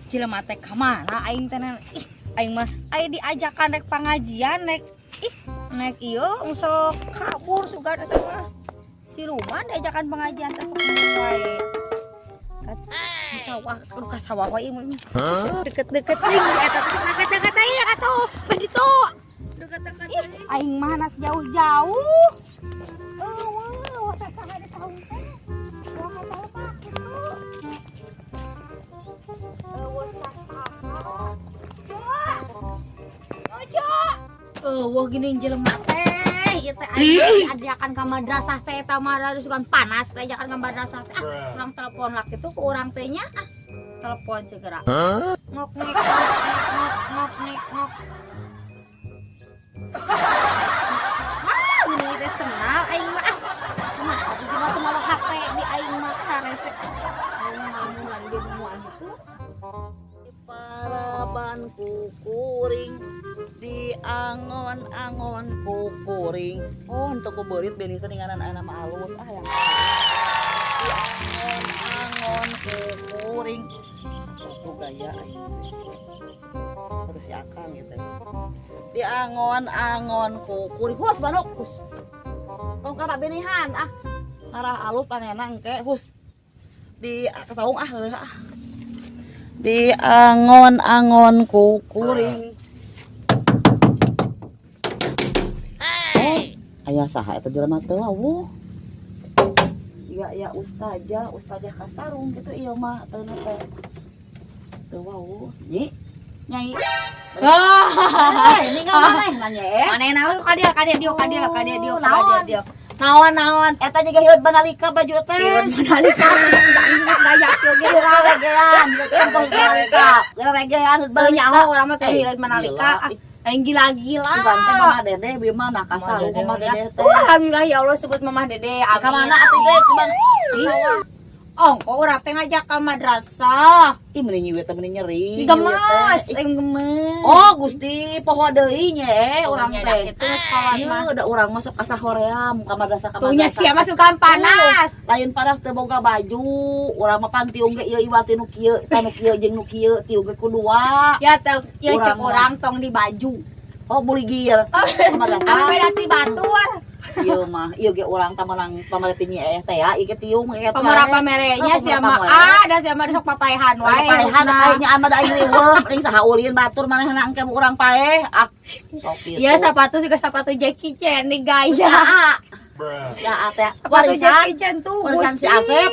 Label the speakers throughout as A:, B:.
A: Jelema teh ka mana aing teh ih aing mah aya diajakan rek pangajian rek ih nek ieu sok kabur sugan eta mah siluman diajakan pengajian teh sok wae di sawah ka sawah wae deket-deket nih eta teh deket-deket aya atuh mah ditu deket-deket aing mah nas jauh-jauh wah sasaha ada tahu teh wah tahu pak wah gini jelema teh ieu teh aing ajakan ka madrasah teh eta mah sugan panas teh ajakan ka madrasah teh urang telepon lah kitu ku urang teh nya telepon segera ngok nek ngok nek ngok gini teh senal aing mah kumaha atuh cuma teu mawa HP di aing mah karese aing ngamulan ge mual gitu
B: paraban kukuring di angon-angon kukuring. Oh, untuk kuburit beni teh ninganan aya nama alus yang di angon-angon kukuring. Itu gaya terus si akang gitu. Di angon-angon kukuring. Hus banok hus. Tong kana benihan arah alus panena engke hus. Di kasaung di angon-angon kukuring. Ayah saha eta jelema teh wah. Ya ustazah kasarung gitu ieu mah teu teh. Teu wah. Nyi. Nyai. Ini ngamaneh nanya
A: manehna ka dia
B: naon eta juga hieup banalika baju teh.
A: hieup manalika gaya kieu ge
B: Regean
A: teu nyaho urang mah teh hieup manalika aing gila-gila
B: Sugan teh Mamah Dede bieu mah kasarung Mamah Dede teh.
A: Alhamdulillah ya Allah sebut Mamah Dede
B: Ka mana atuh ge cuman
A: ongko urang teh ngajak ka madrasah
B: ih meni nyieu teh meni nyeri.
A: gemes aing gemes
B: Oh Gusti poho deui nya urang teh.
A: itu sekolah mah
B: Ieu da urang masuk ka sahoream ka madrasah ka
A: tuh nya sia masukan panas
B: lain panas teu boga baju urang mah pantiung ge ieu iwati nu kieu tanu kieu jeung nu kieu tiung ge kudua
A: ya teh ieu cek urang tong di baju
B: oh buligir ka madrasah
A: sampai dati batur
B: ieu mah ieu ge urang teh menang pamarti nyi teh ya ieu ge tiung eta
A: pamera-pamerenya sia mah da sia mah sok papaehan wae
B: paehan kayaknya ama da aing liweuh mending saha ulin batur manehna engke urang paeh sok kitu
A: iya sepatu juga sepatu Jackie Chan nih gaya
B: ya teh
A: sepatu Jackie Chan tuh
B: warisan si Asep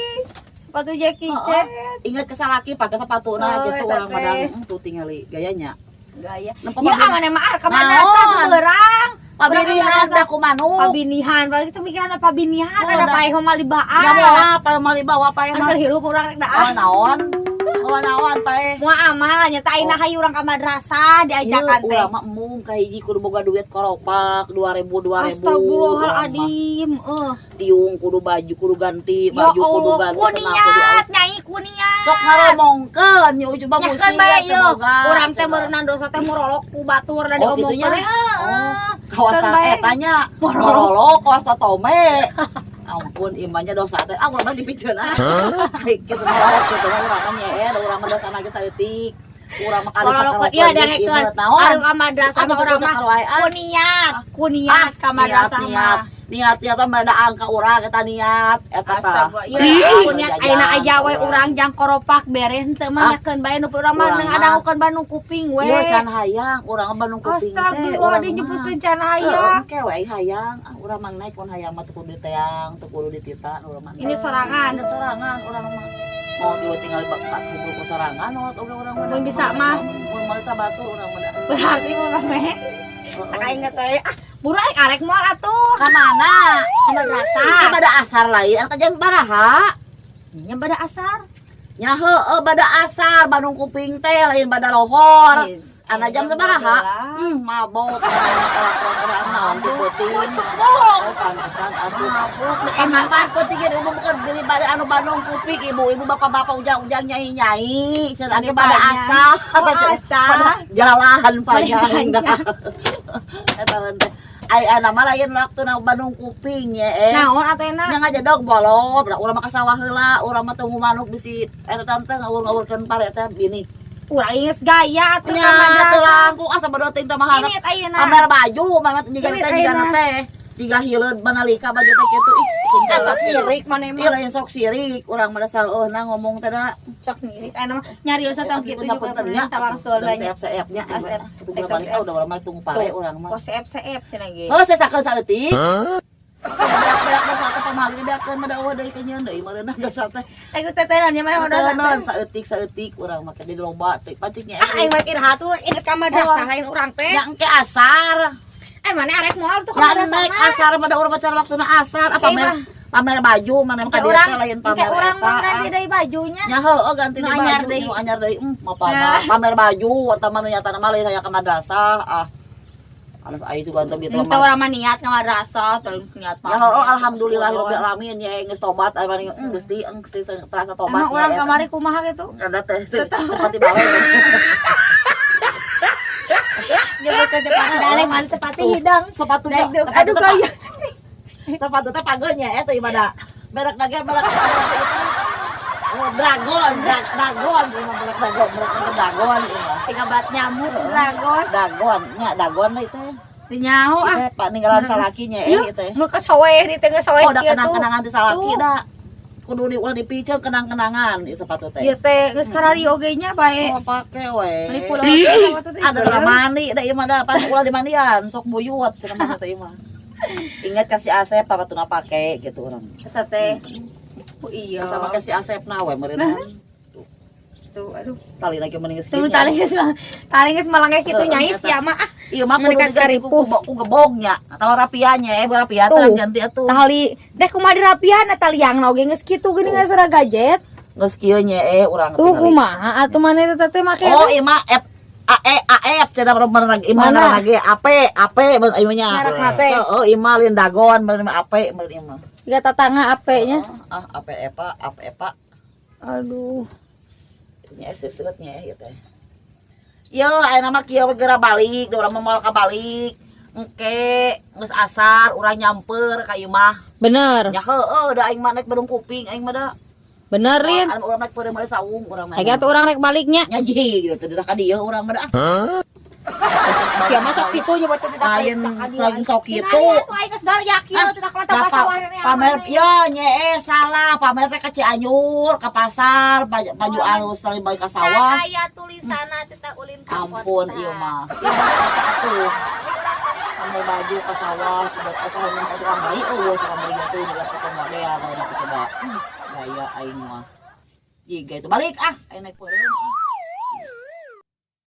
A: sepatu Jackie Chan
B: ingat ke salaki pakai sepatuna gitu urang madang tuh tingali gayanya
A: gaya ya amaneh mah ka madrasah tuh beurang
B: pabinihan da kumanu
A: pabinihan paling itu mikiran apa binihan ada paeh mah libaan
B: ya moal paeh mah libawa paeh mah
A: hirup urang rek da
B: naon naon paeh
A: moal amal nya teh ayeuna hayu urang ka madrasah diajakan teh
B: urang mah emung ka hiji kudu boga duit koropak 2000
A: astagfirullahaladzim
B: tiung kudu baju kudu ganti baju kudu ganti
A: kuniat nyai kuniat
B: sok ngaromongkeun nya coba
A: musik bae yeuh urang teh meureunna dosa teh morolok ku batur da diomongkeun
B: kawasan etanya morolok kawasan tome ampun imannya dosa teh urang mah dipikeun kitu morolok kitu mah urang mah nyeer urang mah dosa lagi saeutik urang mah kali
A: sakalo ieu dengekeun anu ka madrasah mah urang mah kuniat ka madrasah mah
B: niatnya teh mah da angka urang eta niat eta tah
A: kuniat ayeuna aja we urang jang koropak beres teu mah nyakeun bae nu urang mah ngadangukeun Bandung kuping we
B: ieu can hayang urang Bandung kuping teh
A: astagfirullah disebutkeun can hayang
B: kewe hayang urang mah naik mun hayang mah teu kudu diteang teu kudu ditita urang mah
A: ini sorangan
B: urang mah mau ditinggal bakat kubur sorangan oge urang mah
A: mun bisa mah
B: mun mau batu urang mah
A: berarti urang meh tak inget teh buru aing arek moal atuh
B: ka mana
A: ka madrasah
B: ka bada asar lain ka jam baraha
A: nya bada asar
B: nya heueuh bada asar Bandung kuping teh lain bada lohor ana jam sabaraha mabok kelakuan naon diputing pantesan atuh mabok emang pan peuting ibu bukan beli bada anu Bandung kuping ibu bapak-bapak ujang-ujang nyai-nyai cenah ge bada asar jalan panjang dah eta teh Ay mah lain waktu na Bandung Kuping ya
A: Naon atena?
B: nya ngajadog bolot urang mah ka sawah heula urang mah tunggu manuk bisi eta teh ngawur-ngawurkeun pare teh bini
A: Urang geus gaya atuh ka
B: nya
A: madrasah.
B: tulangku asa badoting teh mah
A: Ini ayeuna.
B: pamer baju mamat jiga
A: Ini
B: teh
A: ayeuna.
B: teh jiga hileud manalika baju teh kitu ih
A: Sok ngirik maneh
B: ieu
A: mah.
B: lain sok sirik urang mah saeueuna ngomong teh da
A: Sok ngirik. Aya mah nyarios atau kitu juga
B: puntennya
A: sawang solanya.
B: seep-seepnya
A: Asep.
B: udah balik udah urang mah tunggu pare urang mah
A: Kos CF cenah ge.
B: oh saya sakeun saeutik berak-berak dasar teh pamali beakeun mah daeuh deui kenyeun deui meureunna dasar teh
A: Ayo tetenan nya mana udah
B: non saeutik urang mah teh di loba teh pancingnya
A: Ah aing mah irha tuh inget ka madrasah lain urang teh.
B: yang ke asar
A: Mana arek moal tuh ka
B: ya
A: madrasah.
B: naik asar pada urang pacar waktuna asar apa pamer baju mana ka dieu teh lain pamer
A: Kayak orang
B: eta
A: mah ganti deui bajunya.
B: nya heuh ganti
A: Nu
B: di
A: anyar
B: baju
A: deui.
B: nu anyar deui pamer baju eta mah nu nyatana mah lain aya ka madrasah Alas aing juga atuh gitu
A: Teu urang mah niat ka madrasah, teu niat
B: ya oh alhamdulillahirabbil alamin ya geus tobat aya geus ti terasa tobat
A: Emang urang kamari kumaha gitu?
B: ada teh tepati bae
A: Jeung ke depan dalem mah tepati hidang.
B: sepatu
A: Aduh gaya.
B: sepatu teh pageun nya eta ibadah berak dage berak dragon
A: Tiga bat nyamuk dragon.
B: dagon itu
A: Teu nyaho ah.
B: pak ninggalan salaki nya teh
A: Nu kesowe di tengah sowe
B: oh da
A: kieu tuh.
B: kenang-kenangan di salaki
A: Tuh.
B: da kudu ulah dipiceun kenang-kenangan di sepatu teh
A: Ieu teh geus karari oge nya bae.
B: oh pake we
A: Mani pulau sepatu teh.
B: ada ramani da ieu mah da pan ulah dimandian sok buyut cenah mah teh mah ingat kasih Asep papatuna pake gitu urang
A: Eta teh. Oh iya.
B: sama kasih Asep na we meureunna
A: Tuh aduh.
B: tali lagi mending geus
A: Tuh tali geus malangnya kitu nyai sia mah ah.
B: iya mah
A: Mendekat
B: kudu
A: karipu.
B: ku gebognya atau rapiannya berapia
A: Tuh.
B: terang ganti atuh
A: Tali deh kumaha dirapian eta liangna oge geus kitu geuning geus gadget.
B: geus kieu nya urang
A: Tuh kumaha atuh maneh teh make
B: oh ieu mah AF cenah bener imana lagi AP ieu nya
A: Ngarakna teh.
B: oh ieu mah lain dagon bener mah AP bener ieu mah
A: Siga tatangga AP-nya.
B: AP epa
A: Aduh.
B: nya seuseutnya ieu teh yo ayeuna mah kieu geura balik da urang mah moal ka balik engke geus asar urang nyamper ka ieu mah
A: Bener.
B: nya heueuh da aing mah naik Bandung Kuping aing mah da
A: Bener Lin.
B: anu urang naik peureum saung urang mah
A: Aya tuh urang rek baliknya.
B: nyaji gitu teh ka dieu urang mah da
A: Sia mah sok kitu nya baca
B: lain sok kitu
A: Aing geus garya kieu teh ka mata sawah
B: pamer yo nye salah pamer teh ka Cianjur ka pasar baju alus teh balik ka sawah
A: Aya tulisanna teh ulin ka
B: ampun ieu mah atuh pamer baju ka sawah buat asal yang urang bayi eueuh ka beli atuh juga ka model da coba gaya aing mah jiga itu balik aing naik peureum